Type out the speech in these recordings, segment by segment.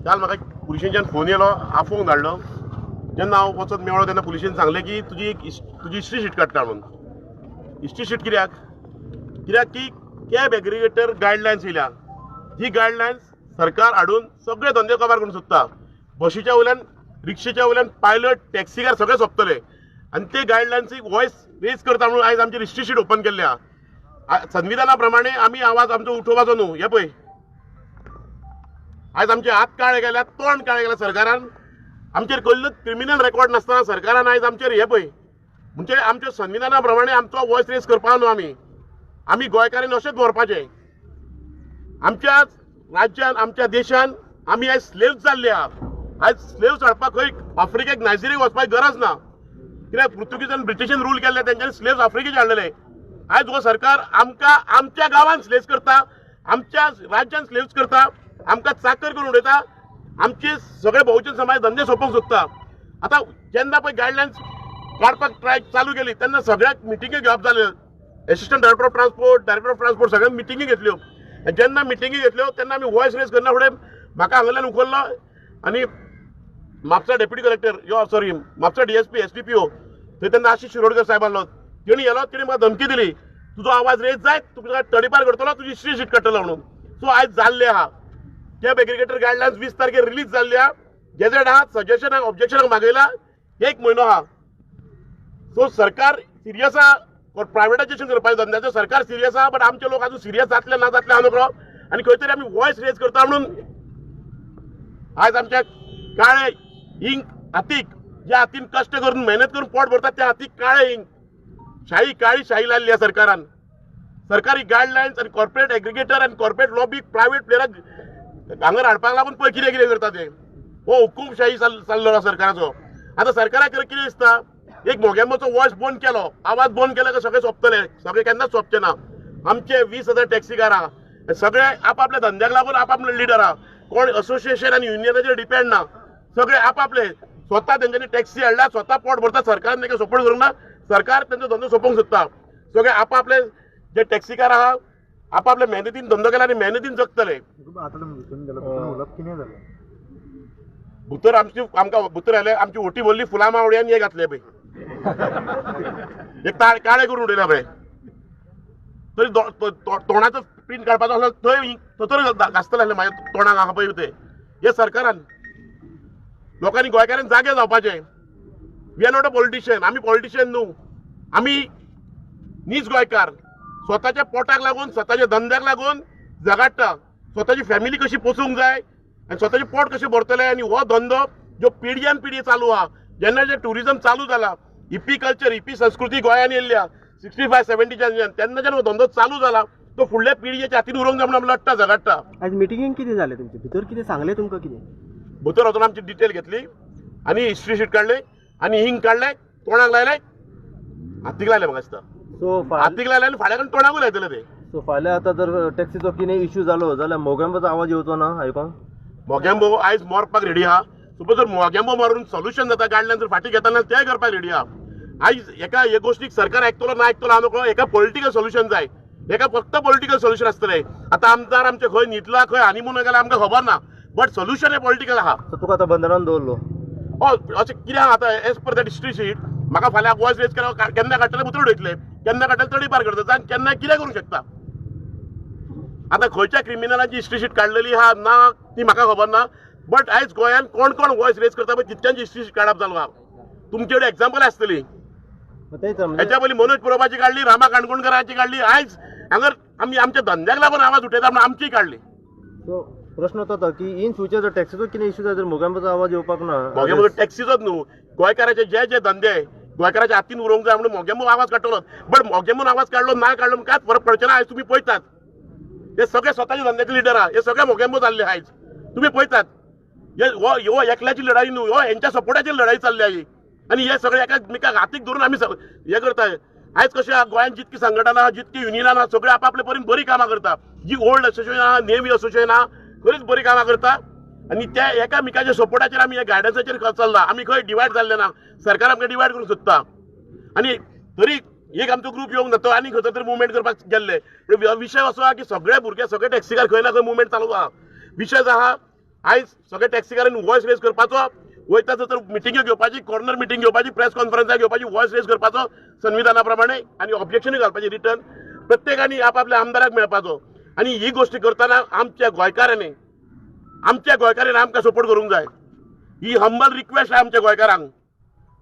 काल म्हाका पुलिशेंच्यान फोन येयलो, हांव फोन धाडलो. जेन्ना हांव वचत मेळ्ळो तेन्ना पुलिशेन सांगलें की तुजी हिस्ट्री शीट काडटा म्हणून. हिस्ट्री शीट कित्याक की कॅब एग्रिगेटर गायडलायन्स येयल्या. ही गायडलायन्स सरकार हाडून सगळे धंदे कवर करून सोदता. बशीच्या वयल्यान, रिक्षेच्या वयल्यान पायलट, टॅक्सीकार सगळे सोंपतले. आनी ते गायडलायन्सीक वॉयस रेज करता म्हणून आयज आमची हिस्ट्री शीट ओपन केल्ली आहा. संविधाना प्रमाणे आमी आवाज आमचो उठोवपाचो न्हू. हे पळय, आयज आमचे हात काळे गेल्या, तोंड काळे गेल्या सरकारान. आमचेर कसलोच क्रिमिनल रेकॉर्ड नासतना सरकारान आयज आमचेर हे पळय, म्हणजे आमच्या संविधाना प्रमाणे आमचो वॉयस रेज करपाक न्हू. आमी गोंयकारांनी अशेंच व्हरपाचें. आमच्या राज्यान, आमच्या देशान आमी आयज स्लेव्स जाल्ले आहा. आयज स्लेव्स हाडपाक खंय आफ्रिकेक, नायजेरियाक वचपाची गरज ना. कित्याक पुर्तुगीजान, ब्रिटिशान रूल केल्ले, तेंच्यांनी स्लेव्स आफ्रिकेचे हाडलेले. आयज हो सरकार आमकां आमच्या गांवांत स्लेव्स करता, आमच्या राज्यान स्लेव्स करता, आमकां चाकर करून उडयता. आमचे सगळे बहुजन समाज धंदे सोंपोवंक सोदता. आतां जेन्ना पळय गायडलायन्स काडपाक ट्राय चालू केली तेन्ना सगळ्याक मिटिंगी घेवप जाल्यो. एसिस्टंट डायरेक्टर ऑफ ट्रान्सपोर्ट सगळ्यांक मिटिंगी घेतल्यो. जेन्ना मिटिंगी घेतल्यो तेन्ना आमी वॉयस रेज करना फुडें म्हाका हांगाल्यान उखल्लो आनी Mapusa deputy collector, Mapusa DSP, SDPO थंय तेन्ना आशिश शिरोडकर साहेब आसलो. तेणी येलो, तेणी म्हाका धमकी दिली, तुजो आवाज रेज जायत, तुका तडीपार करतलो, तुजी हिस्ट्री शीट काडटलो म्हणून. सो आयज जाल्ले आहा. कॅब एग्रिगेटर गायडलायन्स 20 तारखेर रिलीज जाल्ली आहा. गॅझेट आहा, सजेशनाक, ऑब्जेक्शनाक मागयला 1 म्हयनो आहा. सो सरकार सिरियस आहा. प्रायवेटायजेशन करपाचें धंद्याचो सरकार सिरियस आहा. बट आमचे लोक अजून सिरियस जातले ना जातले हांव नकळो. आनी खंय तरी आमी वॉयस रेज करता म्हणून आयज आमच्या काळे इंक हातीक, ज्या हातीन कश्ट करून मेहनत करून पोट भरतात त्या हातीक काळे इंक, काळी शाही लायल्ली आहा सरकारान. सरकारी गायडलायन्स आनी कॉर्पोरेट एग्रिगेटर आनी कॉर्पोरेट लॉबी प्रायवेट प्लेयराक हांगर हाडपाक लागून पळय कितें कितें करता ते. हो हुकूमशाही चल्लो आहा सरकाराचो. आतां सरकाराक कितें दिसता, एक मोगेंबोचो वॉयस बंद केलो, आवाज बंद केलो काय सगळे सोंपतले. सगळे केन्नाच सोंपचे ना. आमचे 20,000 टॅक्सीकार आहा, सगळे आपापल्या धंद्याक लागून आपापले लीडर आहा. कोण असोसिएशन आनी युनियनाचेर डिपेंड ना. सगळे आपापले स्वता तेंच्यांनी टॅक्सी हाडला, स्वता पोट भरता. सरकारान तांकां सपोर्ट करूंक ना. सरकार तेंचो धंदो सोंपोवंक सोदता. सगळे आपापले जे टॅक्सीकार आहा आपापल्या मेहनतीन धंदो केला आनी मेहनतीन जगतले. भितर आमकां भितर आयले, आमची ओटी भरली, फुलां मावळी आनी हे घातले पळय, एक काळे करून उडयला पळय. तरी तोंडाचो प्रिंट काडपाचो आसलो थंय थंय घासतले आसले म्हाज्या तोंडाक आहा पळय ते. हे सरकारान लोकांनी गोंयकारांनी जागे जावपाचे. We are not a politician. आमी पॉलिटिशियन न्हू. आमी नीज गोंयकार. स्वताच्या पोटाक लागून, स्वताच्या धंद्याक लागून झगडटा. स्वताची फॅमिली कशी पोसूंक जाय आनी स्वताचे पोट कशें भरतले. आनी हो धंदो जो पिढ्यान पिढी चालू आहा. जेन्ना जे टुरिझम चालू जाला, हिप्पी कल्चर, हिप्पी संस्कृती गोंयांत येयल्या 65-70च्यान, तेन्नाच्यान हो धंदो चालू जाला. तो फुडल्या पिढयेच्या हातीन उरोंक जाय म्हणून लढटा, झगडटा. आज मिटिंगेन कितें जालें तुमचे भितर, कितें सांगलें तुमकां? कितें भितर वचून आमची डिटेल घेतली आनी हिस्ट्री शीट काडली आनी हिंग काडले, तोंडाक लायले, हातीक लायले. म्हाका दिसता सो हातीक लायले आनी फाल्यां तोंडाकूय लायतले ते. सो फाल्यां आतां जर टॅक्सीचो कितें इश्यू जालो जाल्यार मोगेंबाचो आवाज येवचो ना आयकोंक? मोगेंबो आयज मरपाक रेडी आहा. सपोज जर मोगेंबो मारून सोल्युशन जाता, गायडलायन जर फाटी घेतना तें करपाक रेडी आहा. आयज हे गोष्टीक सरकार आयकतलो ना आयकतलो हांव नकळो. हेका पॉलिटिकल सोल्युशन जाय. हेका फक्त पॉलिटिकल सोल्युशन आसतलें. आतां आमदार आमचे खंय न्हिदला, खंय हनीमून गेला आमकां खबर ना. बट सोल्युशन हे पॉलिटिकल आहा. सो तुका आतां बंदरान दवरलो? अशें कितें आहा आतां as per that history sheet म्हाका फाल्यां वॉयस रेज केलो, केन्ना काडटले भितर उडयतले, केन्ना काडटले तडीपार करतले आनी केन्ना कितें करूंक शकता. आतां खंयच्या क्रिमिनलांची हिस्ट्री शीट काडलेली आहा ना ती म्हाका खबर ना. बट आयज गोंयांत कोण कोण वॉयस रेज करता पळय तितक्यांची हिस्ट्री शीट काडप जालो आहा. तुमचे कडेन एक्झाम्पल आसतली. हेच्या पयलीं मनोज पुरोबाची काडली, रामा काणकोणकराची काडली. आयज हांगर आमी आमच्या धंद्याक लागून आवाज उठयता म्हणून आमचीय काडली. सो प्रश्न तो की इन फ्युचर जर टॅक्सीचो कितें इश्यू जाय तर मोगेंबाचो आवाज येवपाक ना. मोगेंबो टॅक्सीचोच न्हू, गोंयकाराचे जे जे धंदे गोंयकाराच्या हातीन उरोवंक जाय म्हणून मोगेंबो आवाज काडटलो. बट मोगेंबोन आवाज काडलो ना काडलो कांयच फरक पडचे ना. आयज तुमी पळयतात हे सगळे स्वताच्या धंद्याचे लिडर आहा. हे सगळे मोगेंबो जाल्ले आयज तुमी पळयतात. हो एकल्याची लढाई न्हू, हो हेंच्या सपोर्टाची लढाई चल्ल्या ही. आनी हे सगळे एकामेकाक हातीक धरून आमी हे करताय. आयज कशें आहा गोंयांत जितकी संघटना आहा, जितकी युनियनां आहा, सगळे आपले परीन बरी कामां करता. जी ओल्ड असोसिएशन आहा, नेवी असोसिएशन आहा, खरीच बरी कामां करता. आनी त्या एकामेकाच्या सपोर्टाचेर आमी ह्या गायडन्साचेर चल्ला. आमी खंय डिवायड जाल्ले ना. सरकार आमकां डिवायड करूंक सोदता. आनी तरी एक आमचो ग्रुप येवंक ना, तो आनी खंय तरी मुवमेंट करपाक गेल्ले. विशय असो आहा की सगळे भुरगे, सगळे टॅक्सीकार खंय ना खंय मुवमेंट चालू आहा. विशय जो आहा आयज सगळे टॅक्सीकारांनी वॉयस रेज करपाचो, वयता तर मिटिंग्यो घेवपाची, कॉर्नर मिटिंग घेवपाची, प्रेस कॉन्फरन्सां घेवपाची, वॉयस रेज करपाचो संविधाना प्रमाणे आनी ऑब्जेक्शनूय घालपाची रिटर्न. प्रत्येकानी आपल्या आमदाराक मेळपाचो. आनी ही गोष्ट करतना आमच्या गोंयकारांनी आमकां सपोर्ट करूंक जाय. ही हंबल रिक्वेस्ट आहे आमच्या गोंयकारांक.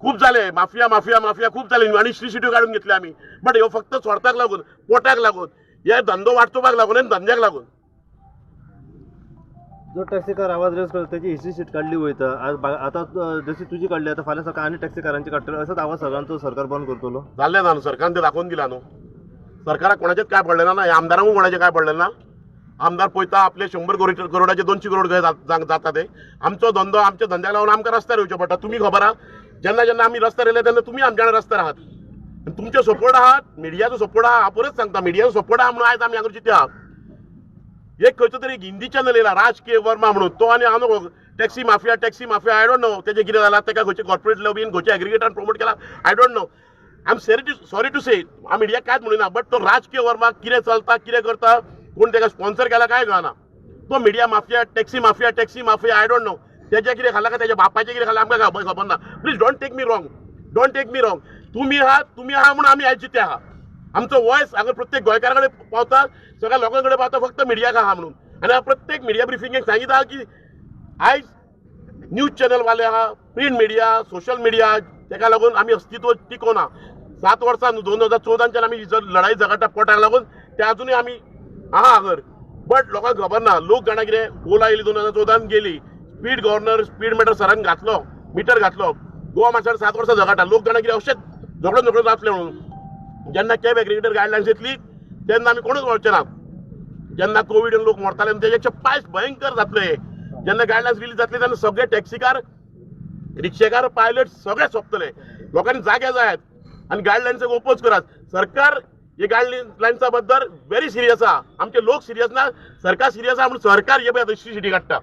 खूप झाले माफिया माफिया माफिया खूप झाले आनी सीसीटीव्ही काढून घेतले आमी. बट ह्यो फक्त स्वार्थाक लागून, पोटाक लागून, हे धंदो वाडोवपाक लागून आनी धंद्याक लागून. जो टॅक्सीकार आवाज रेस करता त्याची हिस्ट्री शीट काढली वयता. आता जशी तुझी काढली, आता फाल्यां सकाळ आनी टॅक्सीकारांची काडटले असोच आवाज सगळ्यांचो सरकार बंद करतलो. जाल्लें ना न्हू, सरकारान ते दाखोवन दिला न्हू. सरकाराक कोणाचेच काय पडलें ना, हे आमदारांक कोणाचें काय पडलें ना. आमदार पळयता आपले 100 करोडाचे 200 करोड जाता ते. आमचो धंदो आमच्या धंद्याक लागून आमकां रस्त्यार येवचें पडटा. तुमी खबर आहा, जेन्ना जेन्ना आमी रस्त्यार येयले तेन्ना तुमी आमच्या वांगडा रस्त्यार आहात. तुमचो सपोर्ट आहात, मिडियाचो सपोर्ट आहा. हांव परत सांगता, मिडियाचो सपोर्ट आहा म्हणून आयज आमी हांगा जिते आहात. एक खंयचो तरी हिंदी चॅनल येयला राजकीय वर्मा म्हणून, तो आनी हांव taxi mafia I don't know तेजें कितें जालां, तेका खंयचे कॉर्पोरेट लॉबीन खंयच्या एग्रिगेटान प्रमोट केला I don't know. I am sorry to say, हांव मिडियाक कांयच म्हणिना. बट तो राजकीय वर्मा कितें चलता, कितें करता, कोण तेका स्पॉन्सर केला काय कळना. तो media mafia taxi mafia I don't know. तेजें कितें खाला काय तेज्या बापाचें कितें खाला आमकां खबर ना. Please don't take me wrong. तुमी आहा म्हणून आमी आयज जिते आहा. आमचो वॉयस हांगा प्रत्येक गोंयकारा कडेन पावता, सगळ्या लोकां कडेन पावता, फक्त मिडियाक आहा म्हणून. आनी हांव प्रत्येक मिडिया ब्रिफिंगेक सांगिता की आयज न्यूज चॅनल वाले आहा, प्रिंट मिडिया, सोशल मिडिया, तेका लागून आमी अस्तित्व टिकोवना. 7 वर्सां 2014च्यान आमी लढाई झगडटा पोटाक लागून, ते अजूनय आमी आहा हांगर. बट लोकांक खबर ना. लोक जाणा कितें ओला येयली 2014 गेली, स्पीड गव्हर्नर स्पीड मिटर सरान घातलो, मिटर घातलो. गोवा मार्शाल 7 वर्सां झगडटा. लोक जाणा कितें अशेंच झगडून जातले म्हणून. जेन्ना कॅब एग्रिगेटर गायडलायन्स येतली तेन्ना आमी कोणूच वळचे ना. जेन्ना कोविड लोक मरताले तेजेचे पायस भयंकर जातले. जेन्ना गायडलायन्स रिलीज जातले तेन्ना सगळे टॅक्सीकार, रिक्षेकार, पायलट सगळे सोंपतले. लोकांनी जागे जायात आनी गायडलायन्साक ओपोज करात. सरकार हे गायडलायन्सा बद्दल व्हेरी सिरियस आहा. आमचे लोक सिरियस ना, सरकार सिरियस आहा म्हणून सरकार हे पळय सिटी काडटा.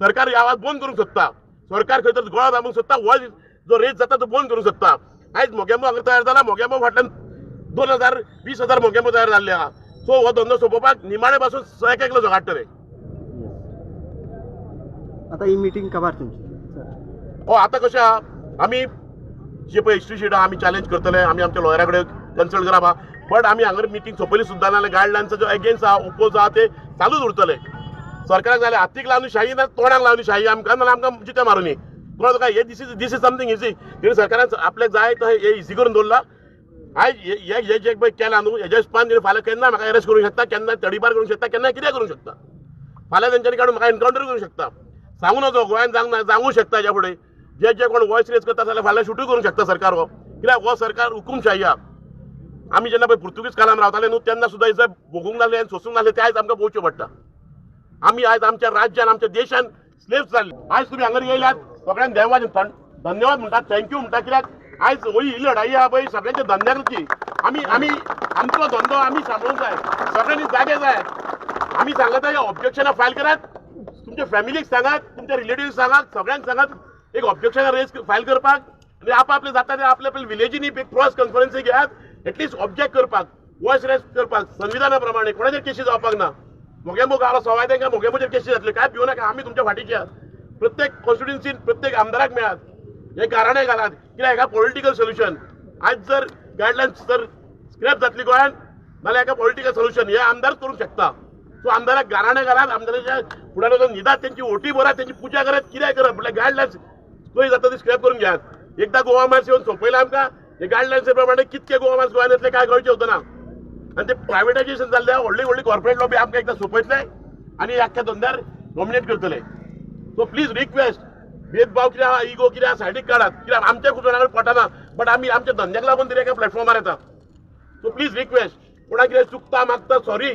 सरकार ही आवाज बंद करूंक सोदता. सरकार खंय तर गोळा दामूंक सोदता. वॉयस जो रेज जाता तो बंद करूंक सोदता. आयज मोगेंबो हांगा तयार जाला. मोगेंबो फाटल्यान 20,000-20,000 मोगेंबो तयार जाल्ले आहा. सो हो धंदो सोंपोवपाक निमाणे पासून एकलो झगडटले. आता ही मीटिंग काबार तुमची. आता कशें आहा, आमी जे पळय हिस्ट्री शीट आहा आमी चॅलेंज करतले. आमी आमच्या लॉयरा कडेन कन्सल्ट करप आहा. बट आमी हांगा मिटींग सोंपयली सुद्दां ना. गायडलायन्सा जो एगेन्स्ट आहा, ओपोज आहा, ते चालूच उरतले. सरकाराक जाल्यार हातीक लावनी शाही ना, तोंडाक लावनी शाही. आमकां नाल्यार आमकां जिते मारुनी. तुका हे दिस इज समथींग इजी. तेणी सरकारान आपल्याक जाय तो हे इजी करून दवरला. आयज हे जे पळय केला न्हू, हेज्या हिसपान फाल्यां केन्ना म्हाका अरेस्ट करूंक शकता, केन्ना तडीपार करूंक शकता, केन्ना कितें करूंक शकता. फाल्यां तेंच्यांनी काडून म्हाका एनकावंटर करूंक शकता. सांगू नजो गोंयांत जावंक शकता. हेज्या फुडें जे कोण वॉयस रेज करता जाल्यार फाल्यां शूटूय करूंक शकता सरकार हो. कित्याक हो सरकार हुकूमशाही आहा. आमी जेन्ना पळय पुर्तुगीज काळान रावताले न्हू तेन्ना सुद्दां हे भोगूंक लागले आनी सोसूंक लागले, ते आयज आमकां पळोवचें पडटा. आमी आयज आमच्या राज्यान आमच्या देशान स्लेव्स जाल्ले. आयज तुमी हांगा येयल्यात, सगळ्यांक धन्यवाद म्हणटात, थँक्यू म्हणटा. कित्याक आयज ही लढाई आहा पळय सगळ्यांच्या धंद्याची. आमी आमचो धंदो आमी सांबाळूंक जाय. सगळ्यांनी जागे जाय. आमी सांगता हे ऑब्जेक्शनां फायल करात. तुमच्या फॅमिलीक सांगात, तुमच्या रिलेटिव्स सांगात, सगळ्यांक सांगात एक ऑब्जेक्शन रेज फायल करपाक. आनी आपले जाता ते आपल्या विलेजींनी एक प्रेस कॉन्फरन्स घेयात. एटलीस्ट ऑब्जेक्ट करपाक, वॉयस रेज करपाक. संविधाना प्रमाणे कोणाचेर केसी जावपाक ना. मोगेंबो गांवाला सवाय तांकां मोगेंबोचेर केसी जातले. काय भिवू नाका, आमी तुमच्या फाटीचे आहात. प्रत्येक कॉन्स्टिट्युन्सीन प्रत्येक आमदाराक मेळात. हे गाराणे घालात. कित्याक हेका पॉलिटिकल सोल्युशन. आयज जर गायडलायन्स जर स्क्रॅप जातली गोंयांत नाल्यार हेका पॉलिटिकल सोल्युशन हे आमदारच करूंक शकता. सो आमदाराक गाराणे घालात. आमदाराच्या फुडार वचून न्हिदात, तेंची ओटी भरात, तेंची पुजा करात, कितें करप. म्हटल्यार गायडलायन्स खंय जाता ती स्क्रॅप करून घेयात. एकदा गोवा मार्स येवन सोंपयला आमकां. हे गायडलायन्स प्रमाणे कितके गोवा मार्स गोंयांत येतले काय कळचें उरना. आनी ते प्रायवेटायजेशन जाल्ल्या व्हडली कॉर्पोरेट लॉबी आमकां एकदां सोंपयतले आनी आख्या धंद्यार डॉमिनेट करतले. सो प्लीज रिक्वेस्ट, भेदभाव कितें आहा, इगो कितें आहा सायडीक काडात. कित्याक आमच्या कुटुंबाक पटना, बट आमी आमच्या धंद्याक लागून तरी एका प्लॅटफॉर्मार येता. सो प्लीज रिक्वेस्ट, कोणाक कितें चुकता मागता सॉरी,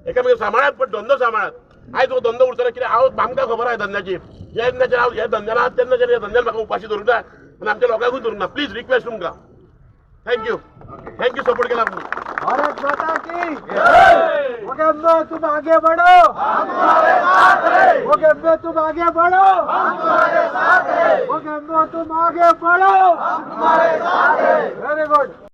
एकामेकांक सांबाळात बट धंदो सांबाळात. आयज हो धंदो उरतलो कित्याक आमकां खबर आहा धंद्याची. जेन्नाचेर हांव ह्या धंद्यान आहात तेन्नाचेर ह्या धंद्यान म्हाका उपाशी धरूंक जाय आनी आमच्या लोकांकूय धरूंक ना. प्लीज रिक्वेस्ट तुमकां. थँक्यू सपोर्ट केला तुम्ही. भारत माता की जय. मोगेंबो तुम आगे बढ़ो, हम तुम्हारे साथ हैं. मोगेंबो तुम आगे बढ़ो, हम तुम्हारे साथ हैं. मोगेंबो तुम आगे बढ़ो, हम तुम्हारे साथ हैं. Very good.